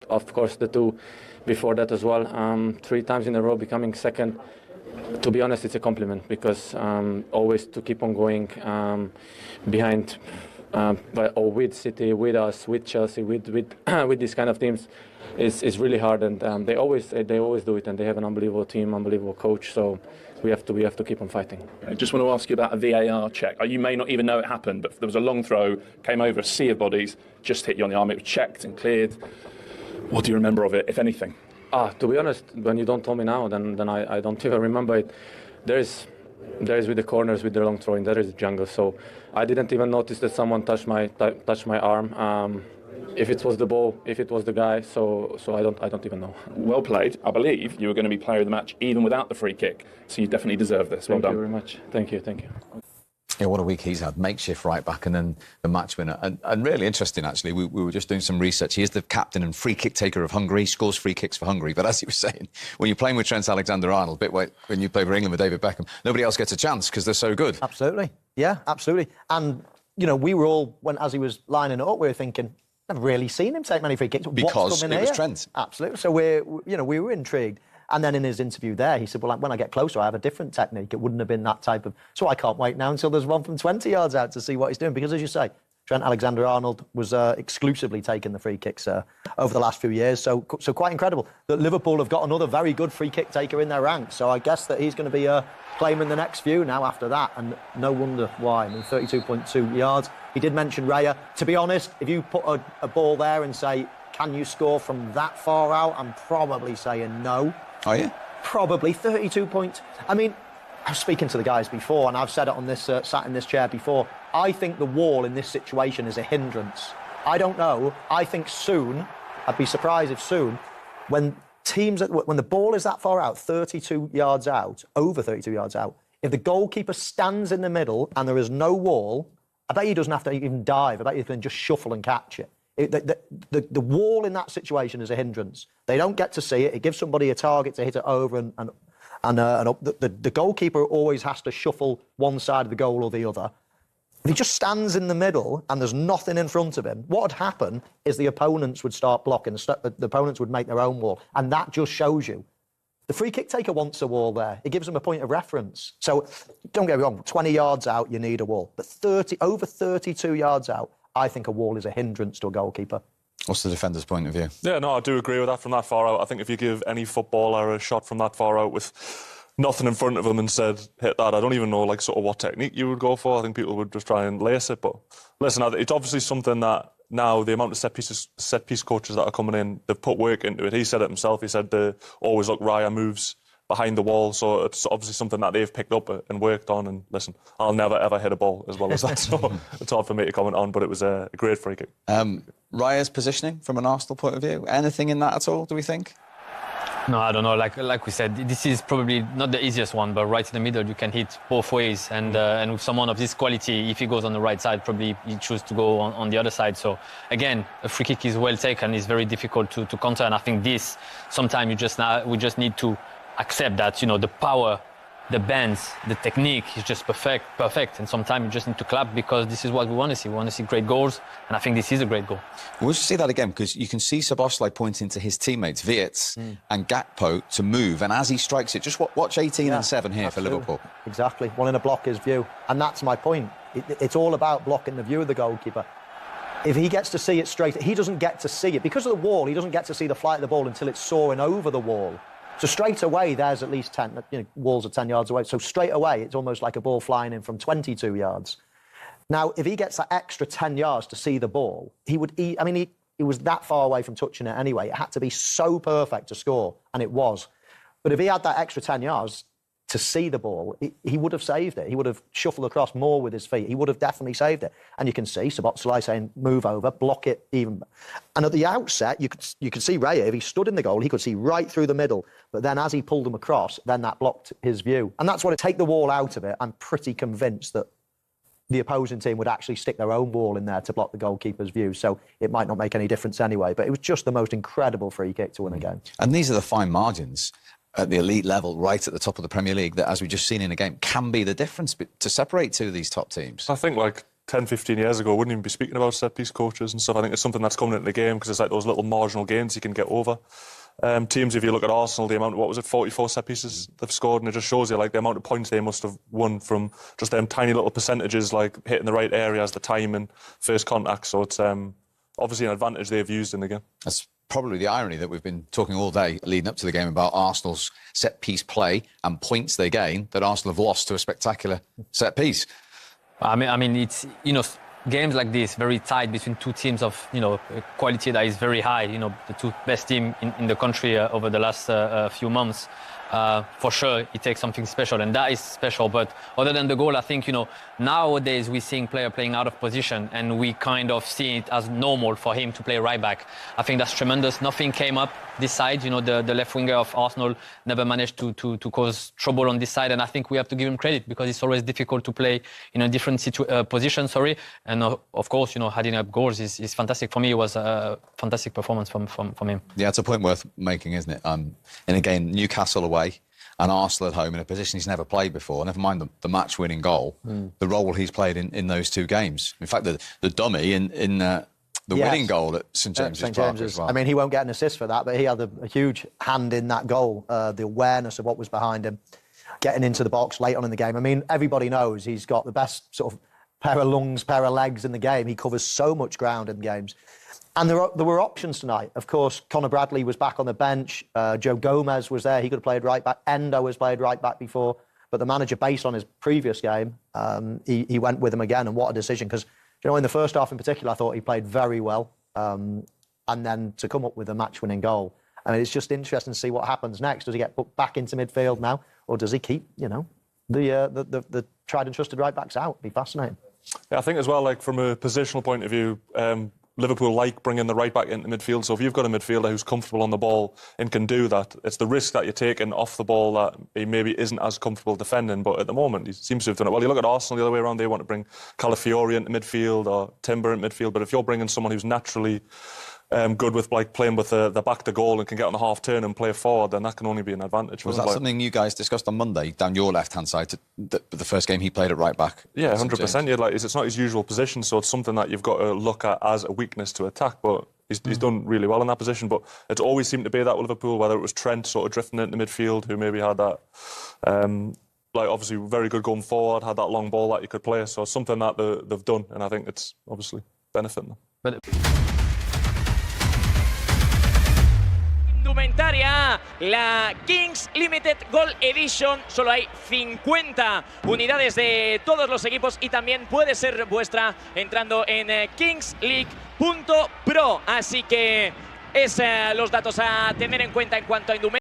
of course, the two before that as well. 3 times in a row becoming second. To be honest, it's a compliment because always to keep on going behind or with City, with us, with Chelsea, with these kind of teams is really hard, and they always do it, and they have an unbelievable team, unbelievable coach. So we have to keep on fighting. I just want to ask you about a VAR check. You may not even know it happened, but there was a long throw, came over a sea of bodies, just hit you on the arm. It was checked and cleared. What do you remember of it, if anything? To be honest, when you don't tell me now, then I don't even remember it. There is with the corners, with the long throwing, there is jungle. So I didn't even notice that someone touched my arm. If it was the ball, if it was the guy, so I don't even know. Well played. I believe you were going to be player of the match even without the free kick. So you definitely deserve this. Well done. Thank you very much. Thank you. Yeah, what a week he's had. Makeshift right back and then the match winner. And really interesting, actually. We were just doing some research. He is the captain and free kick taker of Hungary. He scores free kicks for Hungary. But as he was saying, when you're playing with Trent Alexander-Arnold, when you play for England with David Beckham, nobody else gets a chance because they're so good. Absolutely. Yeah, absolutely. And, we were all, as he was lining it up, we were thinking, I've really seen him take many free kicks. Because it was Trent. Absolutely. So we were intrigued. And then in his interview there, he said, well, when I get closer, I have a different technique. It wouldn't have been that type of... So I can't wait now until there's one from 20 yards out to see what he's doing. Because, as you say, Trent Alexander-Arnold was exclusively taking the free kicks over the last few years. So quite incredible that Liverpool have got another very good free kick taker in their ranks. So I guess that he's going to be claiming the next few now after that. And no wonder why. 32.2 yards. He did mention Raya. To be honest, if you put a ball there and say, can you score from that far out? I'm probably saying no. Are you? Probably 32 points. I mean, I was speaking to the guys before, and I've said it on this, sat in this chair before. I think the wall in this situation is a hindrance. I don't know. I think soon, I'd be surprised if soon, when the ball is that far out, 32 yards out, over 32 yards out, if the goalkeeper stands in the middle and there is no wall, I bet he doesn't have to even dive. I bet he can just shuffle and catch it. The wall in that situation is a hindrance. They don't get to see it. It gives somebody a target to hit it over and up. The goalkeeper always has to shuffle one side of the goal or the other. If he just stands in the middle and there's nothing in front of him, what would happen is the opponents would start blocking. The opponents would make their own wall. And that just shows you. The free kick taker wants a wall there. It gives them a point of reference. So don't get me wrong, 20 yards out, you need a wall. But over 32 yards out, I think a wall is a hindrance to a goalkeeper. What's the defender's point of view? Yeah, no, I do agree with that from that far out. I think if you give any footballer a shot from that far out with nothing in front of them and said, hit that, I don't even know sort of what technique you would go for. I think people would just try and lace it. But listen, it's obviously something that now the amount of set piece coaches that are coming in, they've put work into it. He said it himself. He said they always look Raya moves behind the wall, so it's obviously something that they've picked up and worked on. And listen, I'll never ever hit a ball as well as that, so it's hard for me to comment on, but it was a great free kick. Raya's positioning from an Arsenal point of view, anything in that at all, do we think? No, I don't know. Like we said, this is probably not the easiest one, but right in the middle, you can hit both ways. And with someone of this quality, if he goes on the right side, probably he chooses to go on the other side. So again, a free kick is well taken. It's very difficult to counter. And I think sometimes we just need to accept that, the power, the bends, the technique is just perfect. And sometimes you just need to clap because this is what we want to see. We want to see great goals. And I think this is a great goal. We'll just see that again because you can see Szoboszlai pointing to his teammates, Wirtz and Gapko, to move. And as he strikes it, just watch 18 and 7 here absolutely. For Liverpool. Exactly. Wanting to block his view. And that's my point. It's all about blocking the view of the goalkeeper. If he gets to see it straight, he doesn't get to see it. Because of the wall, he doesn't get to see the flight of the ball until it's soaring over the wall. So straight away, there's at least 10, walls are 10 yards away. So straight away, it's almost like a ball flying in from 22 yards. Now, if he gets that extra 10 yards to see the ball, he was that far away from touching it anyway. It had to be so perfect to score, and it was. But if he had that extra 10 yards to see the ball, he would have saved it. He would have shuffled across more with his feet. He would have definitely saved it. And you can see Szoboszlai saying, move over, block it even. And at the outset, you could see Raya, if he stood in the goal, he could see right through the middle. But then as he pulled him across, then that blocked his view. And that's what it take the wall out of it. I'm pretty convinced that the opposing team would actually stick their own ball in there to block the goalkeeper's view. So it might not make any difference anyway. But it was just the most incredible free kick to win a game. And these are the fine margins at the elite level, right at the top of the Premier League, that, as we've just seen in a game, can be the difference to separate two of these top teams. I think, 10, 15 years ago, wouldn't even be speaking about set-piece coaches and stuff. I think it's something that's coming into the game because it's like those little marginal gains you can get over. Teams, if you look at Arsenal, the amount, 44 set-pieces they've scored, and it just shows you like the amount of points they must have won from just them tiny little percentages, like hitting the right areas, the time and first contact. So it's obviously an advantage they've used in the game. That's probably the irony that we've been talking all day leading up to the game about Arsenal's set-piece play and points they gain, that Arsenal have lost to a spectacular set-piece. I mean, it's, games like this, very tight between two teams of, quality that is very high, the two best teams in the country over the last few months. For sure, it takes something special, and that is special. But other than the goal, I think, nowadays we're seeing player playing out of position, and we kind of see it as normal for him to play right back. I think that's tremendous. Nothing came up this side. The left winger of Arsenal never managed to cause trouble on this side, and I think we have to give him credit because it's always difficult to play in a different position. And of course, adding up goals is fantastic. For me, it was a fantastic performance from him. Yeah, it's a point worth making, isn't it? And again, Newcastle away and Arsenal at home in a position he's never played before. Never mind the match-winning goal, the role he's played in those two games. In fact, the dummy in the winning goal at St James's Park as well. I mean, he won't get an assist for that, but he had a huge hand in that goal. The awareness of what was behind him, getting into the box late on in the game. I mean, everybody knows he's got the best sort of pair of lungs, pair of legs in the game. He covers so much ground in games. And there were options tonight. Of course, Conor Bradley was back on the bench. Joe Gomez was there. He could have played right back. Endo has played right back before. But the manager, based on his previous game, he went with him again. And what a decision. Because, in the first half in particular, I thought he played very well. And then to come up with a match-winning goal. I mean, it's just interesting to see what happens next. Does he get put back into midfield now? Or does he keep, the tried and trusted right-backs out? It'd be fascinating. Yeah, I think as well, like from a positional point of view, Liverpool like bringing the right back into midfield. So if you've got a midfielder who's comfortable on the ball and can do that, it's the risk that you're taking off the ball that he maybe isn't as comfortable defending. But at the moment, he seems to have done it well. You look at Arsenal the other way around, they want to bring Calafiori into midfield or Timber into midfield. But if you're bringing someone who's naturally good with like playing with the back to goal and can get on the half turn and play forward, then that can only be an advantage. Was that something you guys discussed on Monday down your left-hand side? The first game he played at right back. Yeah, 100%. Yeah, like it's not his usual position, so it's something that you've got to look at as a weakness to attack. But he's done really well in that position. But it's always seemed to be that with Liverpool, whether it was Trent sort of drifting into midfield, who maybe had that. Obviously very good going forward, had that long ball that you could play. So it's something that they've done, and I think it's obviously benefiting them. Indumentaria, la Kings Limited Gold Edition, solo hay 50 unidades de todos los equipos y también puede ser vuestra entrando en kingsleague.pro, así que es los datos a tener en cuenta en cuanto a indumentaria.